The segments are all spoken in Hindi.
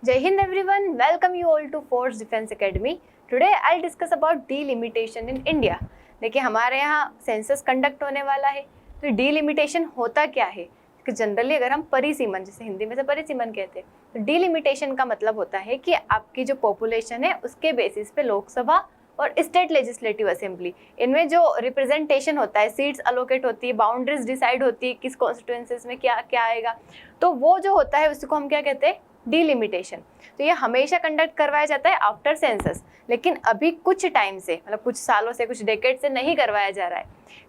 Jai Hind everyone, welcome you all to Force Defense Academy. Today I'll discuss about delimitation in India. देखिए हमारे यहाँ सेंसस कंडक्ट होने वाला है, तो डिलिमिटेशन होता क्या है? कि जनरली अगर हम परिसीमन, जैसे हिंदी में से परिसीमन कहते हैं, तो डिलिमिटेशन का मतलब होता है कि आपकी जो पॉपुलेशन है उसके बेसिस पे लोकसभा और स्टेट लेजिस्लेटिव असेंबली, इनमें जो रिप्रेजेंटेशन होता है, सीट्स अलोकेट होती है, बाउंड्रीज डिसाइड होती है किस कॉन्स्टिट्यूएंसीज में क्या क्या आएगा, तो वो जो होता है उसको हम क्या कहते हैं? डिलिमिटेशन। तो ये हमेशा कंडक्ट करवाया जाता है आफ्टर सेंसस, लेकिन अभी कुछ टाइम से, मतलब कुछ सालों से, कुछ डेकेड से नहीं करवाया जा रहा है।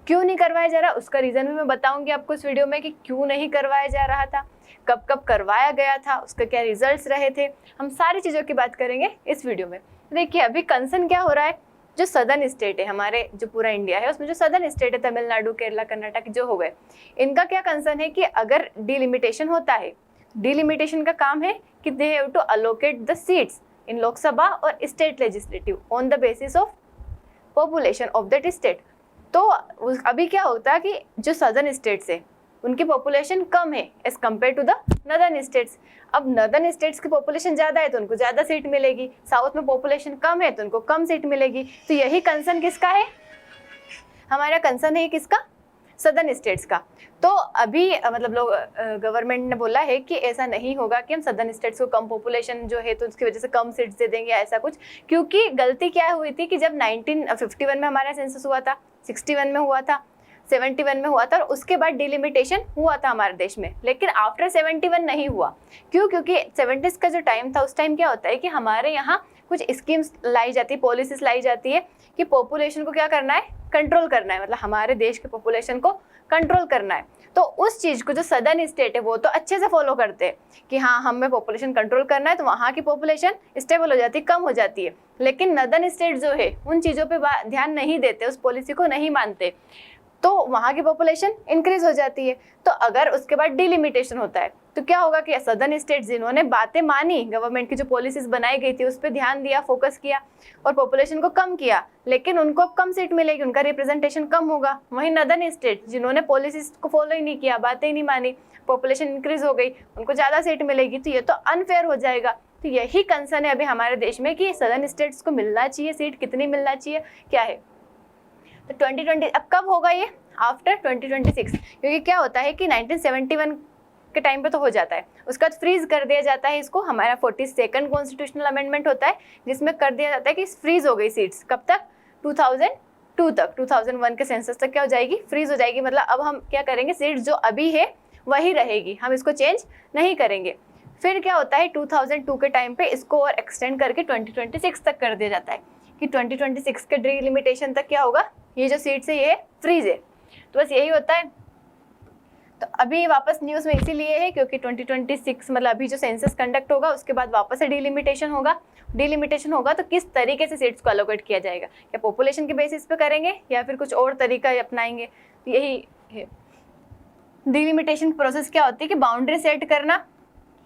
क्यों नहीं करवाया जा रहा, उसका रीजन भी मैं बताऊंगी आपको इस वीडियो में कि क्यों नहीं करवाया जा रहा था, कब कब करवाया गया था, उसके क्या रिजल्ट्स रहे थे, हम सारी चीज़ों की बात करेंगे इस वीडियो में। देखिए अभी कंसर्न क्या हो रहा है, जो सदर्न स्टेट है हमारे, जो पूरा इंडिया है उसमें जो सदर्न स्टेट है, तमिलनाडु, केरला, कर्नाटक जो हो गए, इनका क्या कंसर्न है कि अगर डिलिमिटेशन होता है, डिलिमिटेशन का काम है कि they have to allocate the seats in Lok Sabha और state legislative on the basis of population of that state. तो अभी क्या होता है कि जो सदर्न स्टेट्स है उनकी पॉपुलेशन कम है as compare to the northern states. अब नदर्न स्टेट्स की पॉपुलेशन ज़्यादा है तो उनको ज़्यादा सीट मिलेगी, साउथ में पॉपुलेशन कम है तो उनको कम सीट मिलेगी। तो यही कंसर्न किसका है? हमारा कंसर्न है किसका? सदर्न स्टेट्स का। तो अभी मतलब लोग, गवर्नमेंट ने बोला है कि ऐसा नहीं होगा कि हम सदर्न स्टेट्स को कम पॉपुलेशन जो है तो उसकी वजह से कम सीट्स दे देंगे, ऐसा कुछ। क्योंकि गलती क्या हुई थी कि जब 1951 में हमारा सेंसस हुआ था, 61 में हुआ था, 71 में हुआ था, और उसके बाद डिलिमिटेशन हुआ था हमारे देश में, लेकिन आफ्टर 71 नहीं हुआ। क्यों? क्योंकि 70s का जो टाइम था, उस टाइम क्या होता है कि हमारे यहाँ कुछ स्कीम्स लाई जाती है, पॉलिसीज लाई जाती है कि पॉपुलेशन को क्या करना है? कंट्रोल करना है, मतलब हमारे देश के पॉपुलेशन को कंट्रोल करना है। तो उस चीज़ को जो सदर्न स्टेट है वो तो अच्छे से फॉलो करते हैं कि हाँ हमें पॉपुलेशन कंट्रोल करना है, तो वहाँ की पॉपुलेशन स्टेबल हो जाती है, कम हो जाती है। लेकिन नदर्न स्टेट जो है उन चीज़ों पे ध्यान नहीं देते, उस पॉलिसी को नहीं मानते, तो वहाँ की पॉपुलेशन इंक्रीज हो जाती है। तो अगर उसके बाद डिलिमिटेशन होता है तो क्या होगा कि सदर्न स्टेट जिन्होंने बातें मानी, गवर्नमेंट की जो पॉलिसीज बनाई गई थी उस पर ध्यान दिया, फोकस किया और पॉपुलेशन को कम किया, लेकिन उनको अब कम सीट मिलेगी, उनका रिप्रेजेंटेशन कम होगा। वहीं नदर्न स्टेट जिन्होंने पॉलिसीज को फॉलो ही नहीं किया, बातें ही नहीं मानी, पॉपुलेशन इंक्रीज हो गई, उनको ज़्यादा सीट मिलेगी, तो ये तो अनफेयर हो जाएगा। तो यही कंसर्न है अभी हमारे देश में कि सदर्न स्टेट्स को मिलना चाहिए सीट, कितनी मिलना चाहिए, क्या है। तो 2020 अब कब होगा ये? आफ्टर 2026। क्योंकि क्या होता है कि 1971 के टाइम पे तो हो जाता है, उसके बाद फ्रीज कर दिया जाता है इसको। हमारा 42nd कॉन्स्टिट्यूशनल अमेंडमेंट होता है जिसमें कर दिया जाता है कि फ्रीज हो गई सीट्स, कब तक? 2002 तक, 2001 के सेंसस तक क्या हो जाएगी? फ्रीज हो जाएगी। मतलब अब हम क्या करेंगे, सीट्स जो अभी है वही रहेगी, हम इसको चेंज नहीं करेंगे। फिर क्या होता है 2002 के टाइम पे इसको और एक्सटेंड करके 2026 तक कर दिया जाता है कि 2026 के डिलिमिटेशन तक क्या होगा, ये जो सीट्स है ये फ्रीज है। तो बस यही होता है। तो अभी वापस न्यूज़ में इसीलिए है क्योंकि 2026 मतलब अभी जो सेंसस कंडक्ट होगा उसके बाद वापस से डिलिमिटेशन होगा। डिलिमिटेशन होगा तो किस तरीके से सीट्स को अलोकेट किया जाएगा, क्या पॉपुलेशन के बेसिस पे करेंगे या फिर कुछ और तरीका अपनाएंगे, तो यही है। डिलिमिटेशन प्रोसेस क्या होती है कि बाउंड्री सेट करना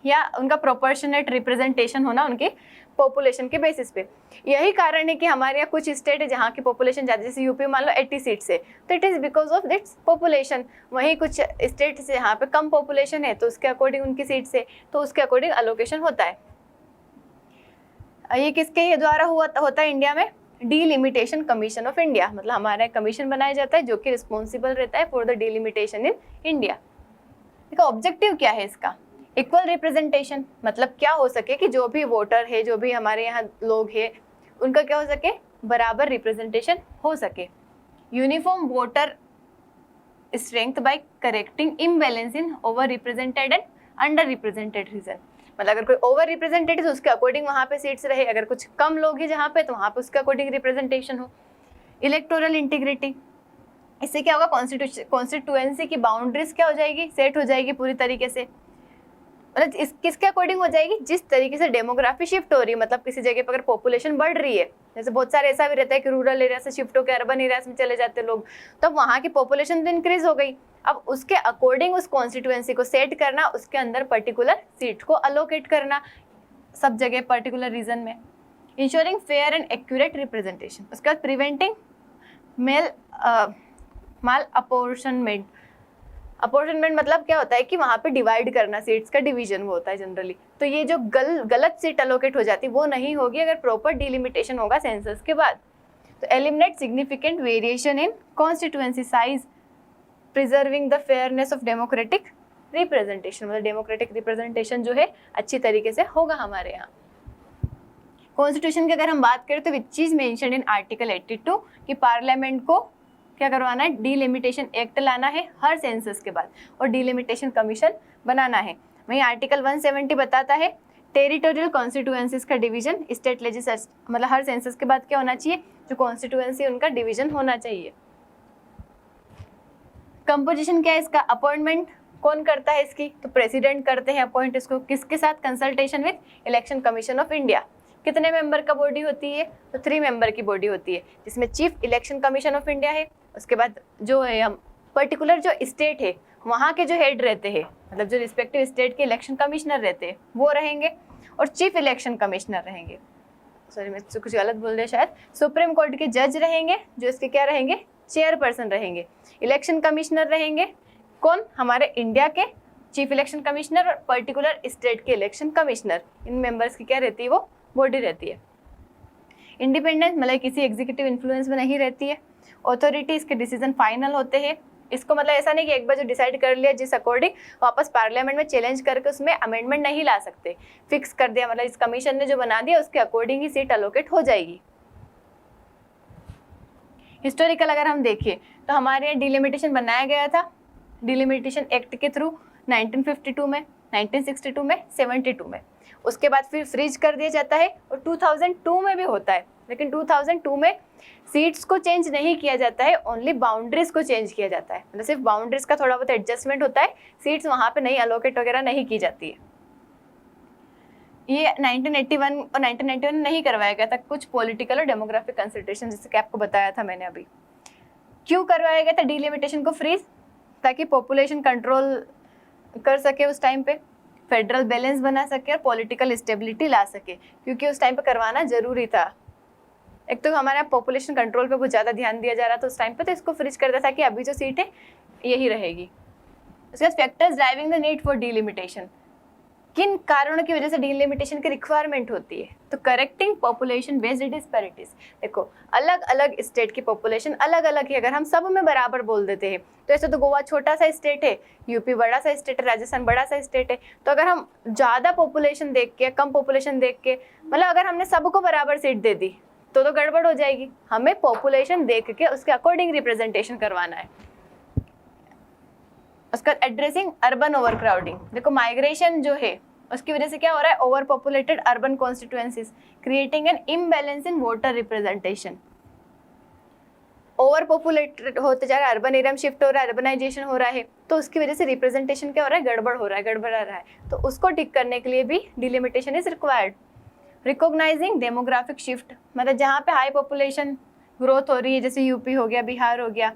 या उनका प्रोपोर्शनेट रिप्रेजेंटेशन होना उनके पॉपुलेशन के बेसिस पे। यही कारण है कि हमारे यहाँ कुछ स्टेट है जहाँ की पॉपुलेशन ज़्यादा, जैसे यूपी मान लो 80 सीट्स है, तो it is because of its population. वहीं कुछ स्टेट से यहाँ पे कम पॉपुलेशन है तो उसके अकॉर्डिंग उनकी सीट्स है, तो उसके अकॉर्डिंग अलोकेशन होता है। ये किसके द्वारा होता है इंडिया में? डिलिमिटेशन कमीशन ऑफ इंडिया, मतलब हमारा एक कमीशन बनाया जाता है जो कि रिस्पॉन्सिबल रहता है for the delimitation in India. इसका ऑब्जेक्टिव क्या है इसका? इक्वल रिप्रेजेंटेशन, मतलब क्या हो सके कि जो भी वोटर है, जो भी हमारे यहाँ लोग हैं, उनका क्या हो सके? बराबर रिप्रेजेंटेशन हो सके। Uniform voter strength by correcting imbalance in over represented and under represented region. मतलब अगर कोई ओवर रिप्रेजेंटेड है तो उसके अकॉर्डिंग वहाँ पे सीट्स रहे, अगर कुछ कम लोग हैं जहाँ पे तो वहाँ पे उसके अकॉर्डिंग रिप्रेजेंटेशन हो। इलेक्टोरल इंटीग्रिटी, इससे क्या होगा? कॉन्स्टिट्यूएंसी की बाउंड्रीज क्या हो जाएगी? सेट हो जाएगी पूरी तरीके से। मतलब इस किसके अकॉर्डिंग हो जाएगी? जिस तरीके से डेमोग्राफी शिफ्ट हो रही है, मतलब किसी जगह पर अगर पॉपुलेशन बढ़ रही है, जैसे बहुत सारे ऐसा भी रहता है कि रूरल एरिया से शिफ्ट होकर अर्बन एरियाज में चले जाते हैं लोग, तो अब वहाँ की पॉपुलेशन तो इंक्रीज हो गई। अब उसके अकॉर्डिंग उस कॉन्स्टिट्यूएंसी को सेट करना, उसके अंदर पर्टिकुलर सीट को अलोकेट करना सब जगह पर्टिकुलर रीजन में। Ensuring fair and accurate representation, उसके बाद प्रिवेंटिंग माल अपॉर्शनमेंट, अपॉर्चुनमेंट मतलब क्या होता है कि वहाँ पे डिवाइड करना, सीट्स का डिवीजन वो होता है जनरली। तो ये जो गलत सीट अलोकेट हो जाती वो नहीं होगी अगर प्रॉपर डिलिमिटेशन होगा सेंसस के बाद। तो eliminate significant variation in constituency size, preserving the fairness of democratic representation, मतलब डेमोक्रेटिक रिप्रेजेंटेशन जो है अच्छी तरीके से होगा हमारे यहाँ। कॉन्स्टिट्यूशन की अगर हम बात करें तो which is mentioned in article 82 कि पार्लियामेंट को क्या करवाना है, डिलिमिटेशन एक्ट लाना है हर सेंसस के बाद और डिलिमिटेशन कमीशन बनाना है। वहीं आर्टिकल 170 बताता है टेरिटोरियल कॉन्स्टिट्यूएंसीज का डिवीजन स्टेट लेजिस्लेचर, मतलब हर सेंसस के बाद क्या होना चाहिए, जो कॉन्स्टिट्यूएंसी उनका डिवीजन होना चाहिए। कंपोजिशन क्या है इसका, अपॉइंटमेंट कौन करता है इसकी, तो प्रेसिडेंट करते हैं अपॉइंट इसको, किसके साथ, consultation with election commission of India. कितने मेंबर का बॉडी होती है, तो 3 मेंबर की बॉडी होती है, जिसमें chief election commission of India है, उसके बाद जो है हम पर्टिकुलर जो स्टेट है वहाँ के जो हेड रहते हैं, मतलब जो रिस्पेक्टिव स्टेट के इलेक्शन कमिश्नर रहते हैं वो रहेंगे, और चीफ इलेक्शन कमिश्नर रहेंगे, सॉरी मैं कुछ गलत बोल दिया शायद, सुप्रीम कोर्ट के जज रहेंगे जो इसके क्या रहेंगे, चेयरपर्सन रहेंगे, इलेक्शन कमिश्नर रहेंगे कौन, हमारे इंडिया के चीफ इलेक्शन कमिश्नर और पर्टिकुलर स्टेट के इलेक्शन कमिश्नर, इन मेंबर्स की क्या रहती है, वो बॉडी रहती है। इंडिपेंडेंस मतलब किसी एग्जीक्यूटिव इन्फ्लुएंस में नहीं रहती है। ऑथोरिटी, इसके डिसीजन फाइनल होते हैं, इसको मतलब ऐसा नहीं कि एक बार जो डिसाइड कर लिया जिस अकॉर्डिंग वापस पार्लियामेंट में चैलेंज करके उसमें अमेंडमेंट नहीं ला सकते, फिक्स कर दिया, मतलब इस कमीशन ने जो बना दिया उसके अकॉर्डिंग ही सीट अलोकेट हो जाएगी। हिस्टोरिकल अगर हम देखें तो हमारे यहाँ डिलिमिटेशन बनाया गया था डिलिमिटेशन एक्ट के थ्रू 1952 में, 1962 में, 72 में, उसके बाद फिर फ्रीज कर दिया जाता है और 2002 में भी होता है, लेकिन 2002 में सीट्स को चेंज नहीं किया जाता है, ओनली बाउंड्रीज को चेंज किया जाता है, मतलब सिर्फ बाउंड्रीज का थोड़ा बहुत एडजस्टमेंट होता है, सीट्स वहाँ पे नहीं अलोकेट वगैरह नहीं की जाती है। ये 1981 और 1991 में नहीं करवाया गया था, कुछ पॉलिटिकल और डेमोग्राफिक कंसिडरेशन जैसे कि आपको बताया था मैंने अभी। क्यों करवाया गया था डिलिमिटेशन को फ्रीज, ताकि पॉपुलेशन कंट्रोल कर सके उस टाइम पे, फेडरल बैलेंस बना सके और पॉलिटिकल स्टेबिलिटी ला सके, क्योंकि उस टाइम पे करवाना जरूरी था। एक तो हमारा पॉपुलेशन कंट्रोल पे बहुत ज़्यादा ध्यान दिया जा रहा था उस टाइम पे, तो इसको फ्रीज कर दिया था कि अभी जो सीट है यही रहेगी। उसके बाद factors driving the need for delimitation, किन कारणों की वजह से डिलिमिटेशन की रिक्वायरमेंट होती है, तो करेक्टिंग पॉपुलेशन बेस्ड डिस्पैरिटीज। देखो अलग अलग स्टेट की पॉपुलेशन अलग अलग है, अगर हम सब में बराबर बोल देते हैं तो ऐसे तो गोवा छोटा सा स्टेट है, यूपी बड़ा सा स्टेट है, राजस्थान बड़ा सा स्टेट है, तो अगर हम ज़्यादा पॉपुलेशन देख के कम पॉपुलेशन देख के, मतलब अगर हमने सबको बराबर सीट दे दी तो गड़बड़ हो जाएगी। हमें पॉपुलेशन देख के उसके अकॉर्डिंग रिप्रेजेंटेशन करवाना है। उसका एड्रेसिंग अर्बन ओवर क्राउडिंग, देखो माइग्रेशन जो है उसकी वजह से क्या हो रहा है, over populated urban constituencies creating an imbalance in voter representation. Over populated होते जा रहा है, अर्बन एरिया में शिफ्ट हो रहा है, अर्बनाइजेशन हो रहा है, तो उसकी वजह से रिप्रेजेंटेशन क्या हो रहा है, गड़बड़ हो रहा है, गड़बड़ा रहा है, तो उसको ठीक करने के लिए भी delimitation is required. Recognising demographic shift, मतलब जहाँ पे हाई पॉपुलेशन ग्रोथ हो रही है, जैसे यूपी हो गया, बिहार हो गया,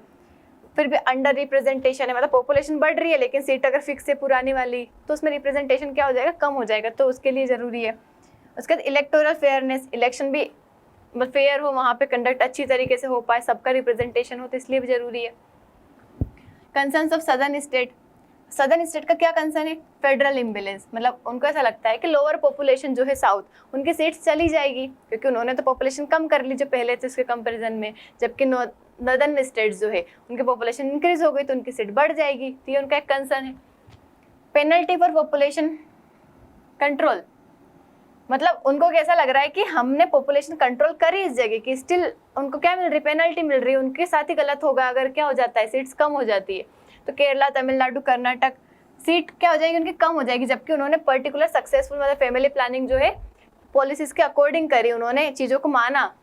फिर भी अंडर रिप्रेजेंटेशन है, मतलब पॉपुलेशन बढ़ रही है लेकिन सीट अगर फिक्स है पुरानी वाली, तो उसमें रिप्रेजेंटेशन क्या हो जाएगा, कम हो जाएगा, तो उसके लिए ज़रूरी है। उसके बाद इलेक्टोरल फेयरनेस, इलेक्शन भी फेयर हो, वहाँ पे कंडक्ट अच्छी तरीके से हो पाए, सबका रिप्रेजेंटेशन हो, तो इसलिए भी ज़रूरी है। Concerns of southern state, southern state का क्या कंसर्न है, फेडरल इम्बैलेंस, मतलब उनको ऐसा लगता है कि लोअर पॉपुलेशन जो है साउथ, उनकी सीट्स चली जाएगी क्योंकि उन्होंने तो पॉपुलेशन कम कर ली जो पहले थे उसके कंपेरिजन में, जबकि नॉर्दर्न स्टेट्स जो है उनकी पॉपुलेशन इंक्रीज हो गई तो उनकी सीट बढ़ जाएगी, तो ये उनका एक कंसर्न है। पेनल्टी फॉर पॉपुलेशन कंट्रोल, मतलब उनको कैसा लग रहा है कि हमने पॉपुलेशन कंट्रोल करी इस जगह की, स्टिल उनको क्या मिल रही, पेनल्टी मिल रही है, उनके साथ ही गलत होगा अगर क्या हो जाता है, सीट्स कम हो जाती है, तो केरला, तमिलनाडु, कर्नाटक सीट क्या हो जाएगी, उनकी कम हो जाएगी, जबकि उन्होंने पर्टिकुलर सक्सेसफुल मतलब फैमिली प्लानिंग जो है पॉलिसीज के अकॉर्डिंग करी, उन्होंने चीज़ों को माना।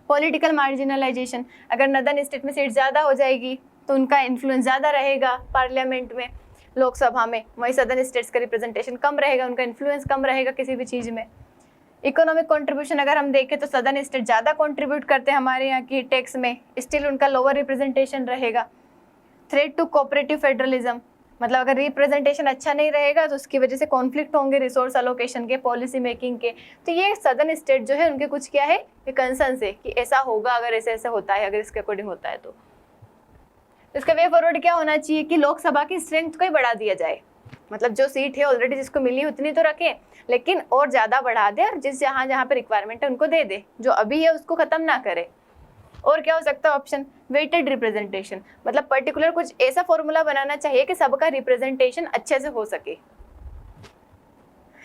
पॉलिटिकल मार्जिनलाइजेशन, अगर नॉर्दर्न स्टेट में सीट ज़्यादा हो जाएगी तो उनका इन्फ्लुएंस ज़्यादा रहेगा पार्लियामेंट में, लोकसभा में, वहीं सदर्न स्टेट्स का रिप्रेजेंटेशन कम रहेगा, उनका इन्फ्लुएंस कम रहेगा किसी भी चीज़ में। इकोनॉमिक कंट्रीब्यूशन अगर हम देखें तो सदर्न स्टेट ज़्यादा कंट्रीब्यूट करते हैं हमारे यहाँ की टैक्स में, स्टिल उनका लोअर रिप्रेजेंटेशन रहेगा। थ्रेट टू कोऑपरेटिव फेडरलिज्म, मतलब अगर रिप्रेजेंटेशन अच्छा नहीं रहेगा तो उसकी वजह से कॉन्फ्लिक्ट होंगे रिसोर्स अलोकेशन के, पॉलिसी मेकिंग के, तो ये सदर्न स्टेट जो है उनके कुछ क्या है, ये कंसर्न्स है कि ऐसा होगा अगर ऐसे ऐसे होता है, अगर इसके अकॉर्डिंग होता है तो। तो इसका वे फॉरवर्ड क्या होना चाहिए कि लोकसभा की स्ट्रेंथ को ही बढ़ा दिया जाए, मतलब जो सीट है ऑलरेडी जिसको मिली है उतनी तो रखें, लेकिन और ज़्यादा बढ़ा दे और जिस जहाँ जहाँ पे रिक्वायरमेंट है उनको दे दे, जो अभी है उसको ख़त्म ना करे। और क्या हो सकता है ऑप्शन, वेटेड रिप्रेजेंटेशन, मतलब पर्टिकुलर कुछ ऐसा फॉर्मूला बनाना चाहिए कि सबका रिप्रेजेंटेशन अच्छे से हो सके।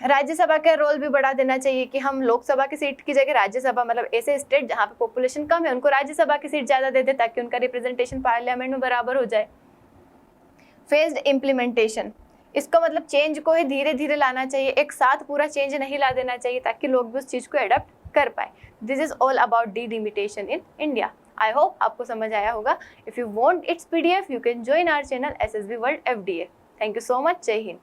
राज्यसभा का रोल भी बढ़ा देना चाहिए कि हम लोकसभा की सीट की जगह राज्यसभा, मतलब ऐसे स्टेट जहाँ पे पॉपुलेशन कम है उनको राज्यसभा की सीट ज़्यादा दे दे ताकि उनका रिप्रेजेंटेशन पार्लियामेंट में बराबर हो जाए। फेज्ड इम्प्लीमेंटेशन, इसका मतलब चेंज को ही धीरे धीरे लाना चाहिए, एक साथ पूरा चेंज नहीं ला देना चाहिए ताकि लोग भी उस चीज़ को एडप्ट कर पाए। This is all about delimitation in India. I hope आपको समझ आया होगा। If you want its PDF, you can join our channel SSB World FDA। Thank you so much. जय हिंद।